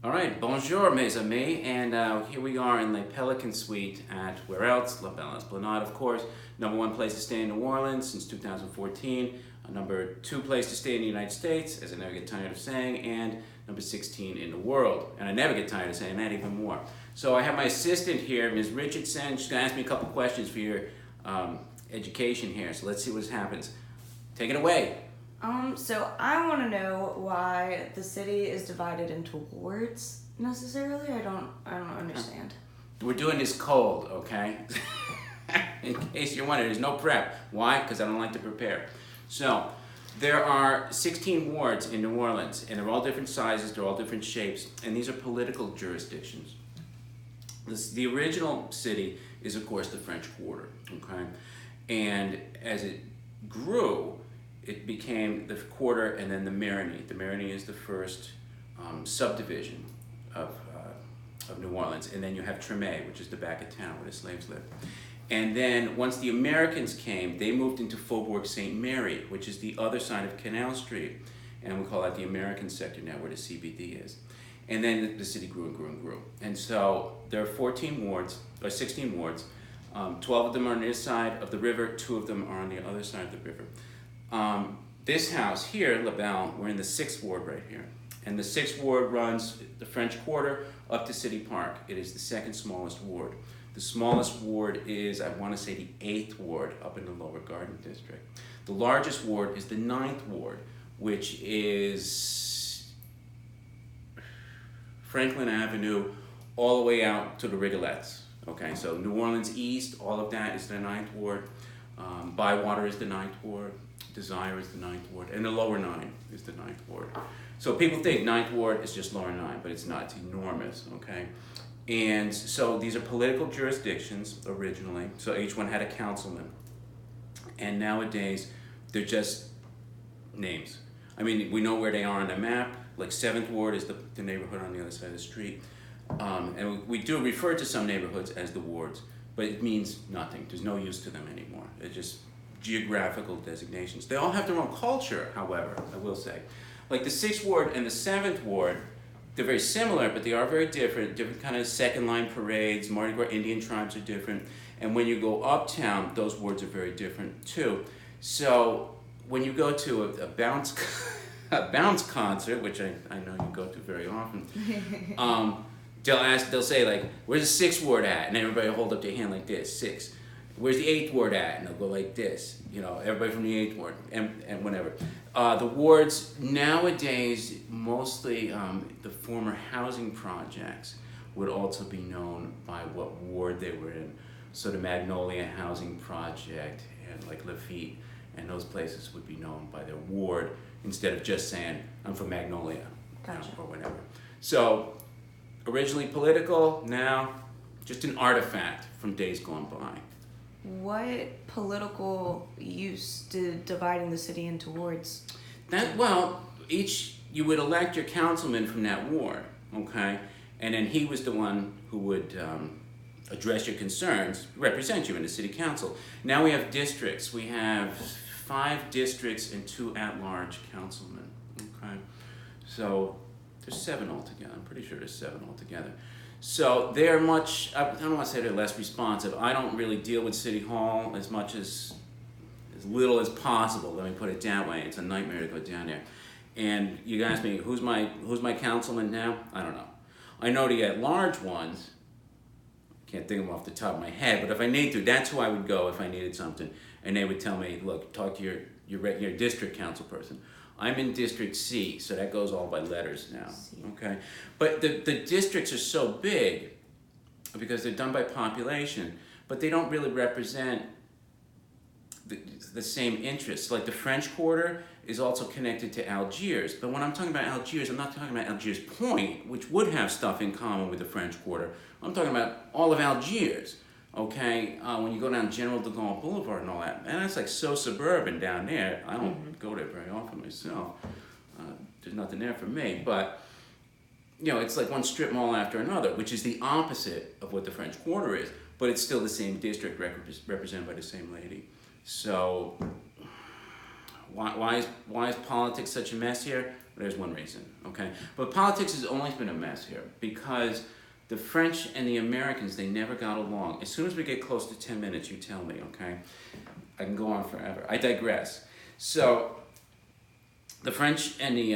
All right, bonjour, mes amis, and here we are in the Pelican Suite at where else? La Belle Esplanade, of course. #1 place to stay in New Orleans since 2014. #2 place to stay in the United States, as I never get tired of saying, and number 16 in the world. And I never get tired of saying that even more. So I have my assistant here, Ms. Richardson. She's going to ask me a couple questions for your education here. So let's see what happens. Take it away. So I want to know why the city is divided into wards necessarily. I don't understand. We're doing this cold, okay? In case you're wondering, there's no prep. Why? Because I don't like to prepare. So there are 16 wards in New Orleans, and they're all different sizes, they're all different shapes, and these are political jurisdictions. The original city is, of course, the French Quarter, okay? And as it grew, it became the quarter and then the Marigny. The Marigny is the first subdivision of New Orleans. And then you have Treme, which is the back of town where the slaves lived. And then once the Americans came, they moved into Faubourg St. Mary, which is the other side of Canal Street. And we call that the American sector now, where the CBD is. And then the city grew and grew and grew. And so there are 14 wards, or 16 wards. 12 of them are on this side of the river, 2 of them are on the other side of the river. This house here, La Belle, we're in the 6th ward right here. And the 6th ward runs the French Quarter up to City Park. It is the second smallest ward. The smallest ward is, I want to say, the 8th ward up in the Lower Garden District. The largest ward is the 9th ward, which is Franklin Avenue all the way out to the Rigolettes. Okay, so New Orleans East, all of that is the 9th ward. Bywater is the 9th ward. Desire is the 9th ward, and the lower 9 is the 9th ward. So people think 9th ward is just lower 9, but it's not. It's enormous, okay? And so these are political jurisdictions originally. So each one had a councilman. And nowadays, they're just names. I mean, we know where they are on the map. Like 7th ward is the neighborhood on the other side of the street. And we do refer to some neighborhoods as the wards, but it means nothing. There's no use to them anymore. It's just geographical designations. They all have their own culture, however, I will say. Like the 6th ward and the 7th ward, they're very similar, but they are very different. Different kind of second line parades, Mardi Gras Indian tribes are different. And when you go uptown, those wards are very different too. So when you go to a bounce concert, which I know you go to very often, they'll say like, where's the 6th ward at? And everybody will hold up their hand like this, 6. Where's the 8th ward at? And they'll go like this, you know, everybody from the 8th ward, and whatever. The wards nowadays, mostly the former housing projects would also be known by what ward they were in. So the Magnolia Housing Project and like Lafitte and those places would be known by their ward instead of just saying, I'm from Magnolia, Gotcha. or whatever. So originally political, now just an artifact from days gone by. What political use did dividing the city into wards? You would elect your councilman from that ward, okay? And then he was the one who would address your concerns, represent you in the city council. Now we have districts. We have 5 districts and 2 at-large councilmen, okay? So there's 7 altogether. I'm pretty sure there's 7 altogether. So they're much, I don't want to say they're less responsive. I don't really deal with City Hall as little as possible, let me put it that way. It's a nightmare to go down there. And you ask me, who's my councilman now? I don't know. I know the at-large ones, can't think of them off the top of my head, but if I need to, that's who I would go if I needed something. And they would tell me, look, talk to your district council person. I'm in District C, so that goes all by letters now, okay? But the districts are so big because they're done by population, but they don't really represent the same interests. Like the French Quarter is also connected to Algiers, but when I'm talking about Algiers, I'm not talking about Algiers Point, which would have stuff in common with the French Quarter. I'm talking about all of Algiers. Okay, when you go down General de Gaulle Boulevard and all that, and that's like so suburban down there. I don't go there very often myself. There's nothing there for me, but you know, it's like one strip mall after another, which is the opposite of what the French Quarter is, but it's still the same district represented by the same lady. So why is politics such a mess here? There's one reason, okay? But politics has always been a mess here because the French and the Americans, they never got along. As soon as we get close to 10 minutes, you tell me, okay? I can go on forever. I digress. So the French and the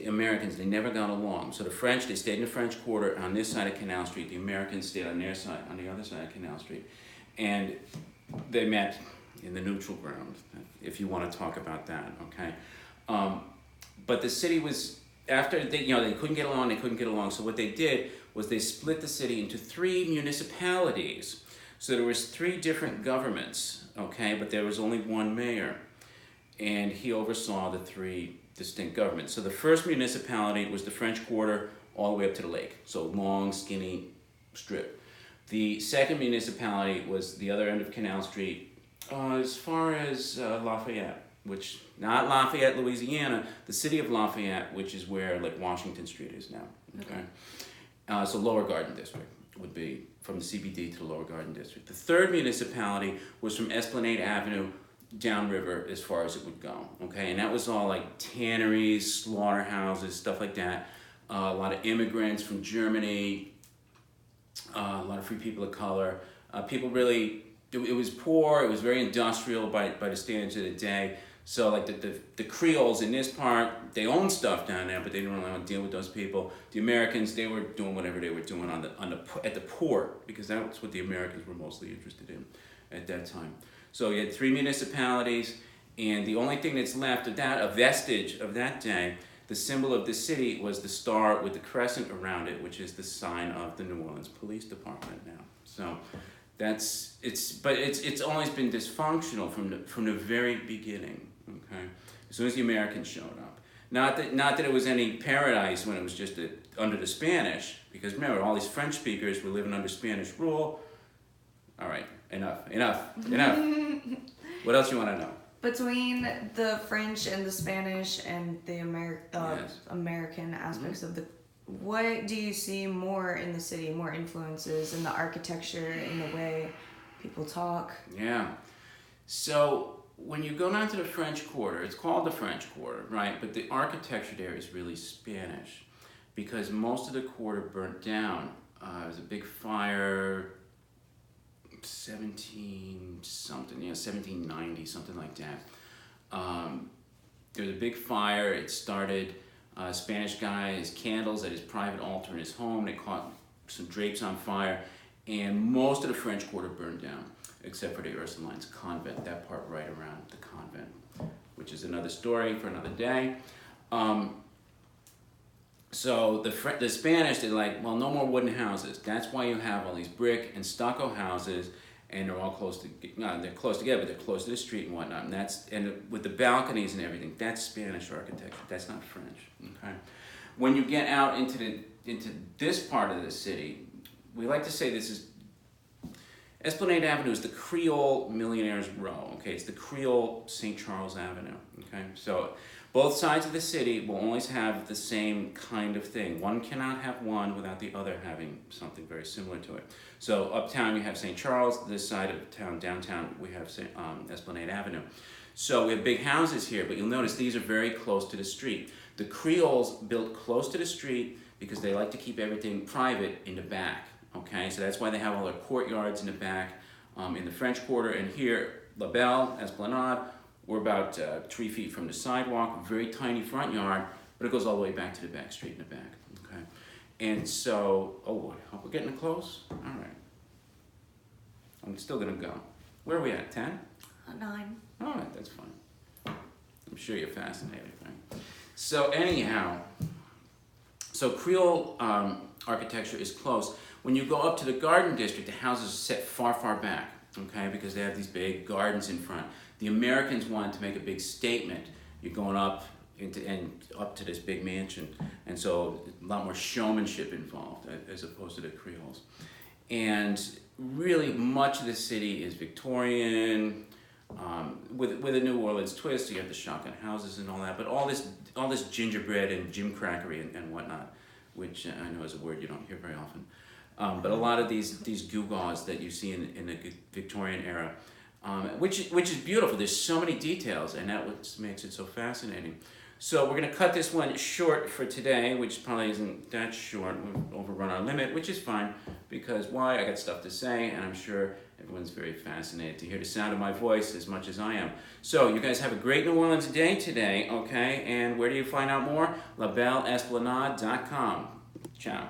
Americans, they never got along. So the French, they stayed in the French Quarter on this side of Canal Street. The Americans stayed on their side, on the other side of Canal Street. And they met in the neutral ground, if you want to talk about that, okay? But the city was, after they, they couldn't get along, so what they did was they split the city into 3 municipalities. So there was 3 different governments, okay, but there was only one mayor, and he oversaw the 3 distinct governments. So the first municipality was the French Quarter all the way up to the lake, so long, skinny strip. The second municipality was the other end of Canal Street, as far as Lafayette, which, not Lafayette, Louisiana, the city of Lafayette, which is where like Washington Street is now, okay? So Lower Garden District would be from the CBD to the Lower Garden District. The third municipality was from Esplanade Avenue downriver as far as it would go, okay? And that was all like tanneries, slaughterhouses, stuff like that. A lot of immigrants from Germany, a lot of free people of color. People really, it was poor, it was very industrial by the standards of the day. So like the Creoles in this part, they owned stuff down there, but they didn't really want to deal with those people. The Americans, they were doing whatever they were doing at the port, because that's what the Americans were mostly interested in at that time. So you had 3 municipalities, and the only thing that's left of that, a vestige of that day, the symbol of the city was the star with the crescent around it, which is the sign of the New Orleans Police Department now. So it's always been dysfunctional from the very beginning. Okay, as soon as the Americans showed up, not that it was any paradise when it was just under the Spanish, because remember all these French speakers were living under Spanish rule. All right, enough. What else you want to know? Between the French and the Spanish and the American aspects of what do you see more in the city, more influences in the architecture, in the way people talk? Yeah. So when you go down to the French Quarter, it's called the French Quarter, right? But the architecture there is really Spanish because most of the quarter burnt down. There was a big fire, 1790, something like that. There was a big fire. It started a Spanish guy's candles at his private altar in his home. They caught some drapes on fire, and most of the French Quarter burned down, except for the Ursulines convent, that part right around the convent, which is another story for another day. So the Spanish, they're like, well, no more wooden houses. That's why you have all these brick and stucco houses, and they're all close they're close together, but they're close to the street and whatnot. And with the balconies and everything, that's Spanish architecture. That's not French. Okay. When you get out into this part of the city, we like to say this is Esplanade Avenue is the Creole Millionaires Row. Okay, it's the Creole St. Charles Avenue. Okay, so both sides of the city will always have the same kind of thing. One cannot have one without the other having something very similar to it. So uptown you have St. Charles, this side of town, downtown, we have Esplanade Avenue. So we have big houses here, but you'll notice these are very close to the street. The Creoles built close to the street because they like to keep everything private in the back. Okay, so that's why they have all their courtyards in the back. In the French Quarter and here, La Belle, Esplanade, we're about 3 feet from the sidewalk, very tiny front yard, but it goes all the way back to the back street in the back, okay? And so, we're getting close? All right. I'm still gonna go. Where are we at, 10? 9. All right, that's fine. I'm sure you're fascinated, right? So anyhow, so Creole architecture is close. When you go up to the Garden District, the houses are set far, far back, okay? Because they have these big gardens in front. The Americans wanted to make a big statement. You're going up up to this big mansion, and so a lot more showmanship involved as opposed to the Creoles. And really, much of the city is Victorian, with a New Orleans twist. You have the shotgun houses and all that, but all this gingerbread and gimcrackery and whatnot, which I know is a word you don't hear very often. But a lot of these gewgaws that you see in the Victorian era, which is beautiful. There's so many details, and that what makes it so fascinating. So we're going to cut this one short for today, which probably isn't that short. We've overrun our limit, which is fine, because why? I got stuff to say, and I'm sure everyone's very fascinated to hear the sound of my voice as much as I am. So you guys have a great New Orleans day today, okay? And where do you find out more? LaBelleEsplanade.com. Ciao.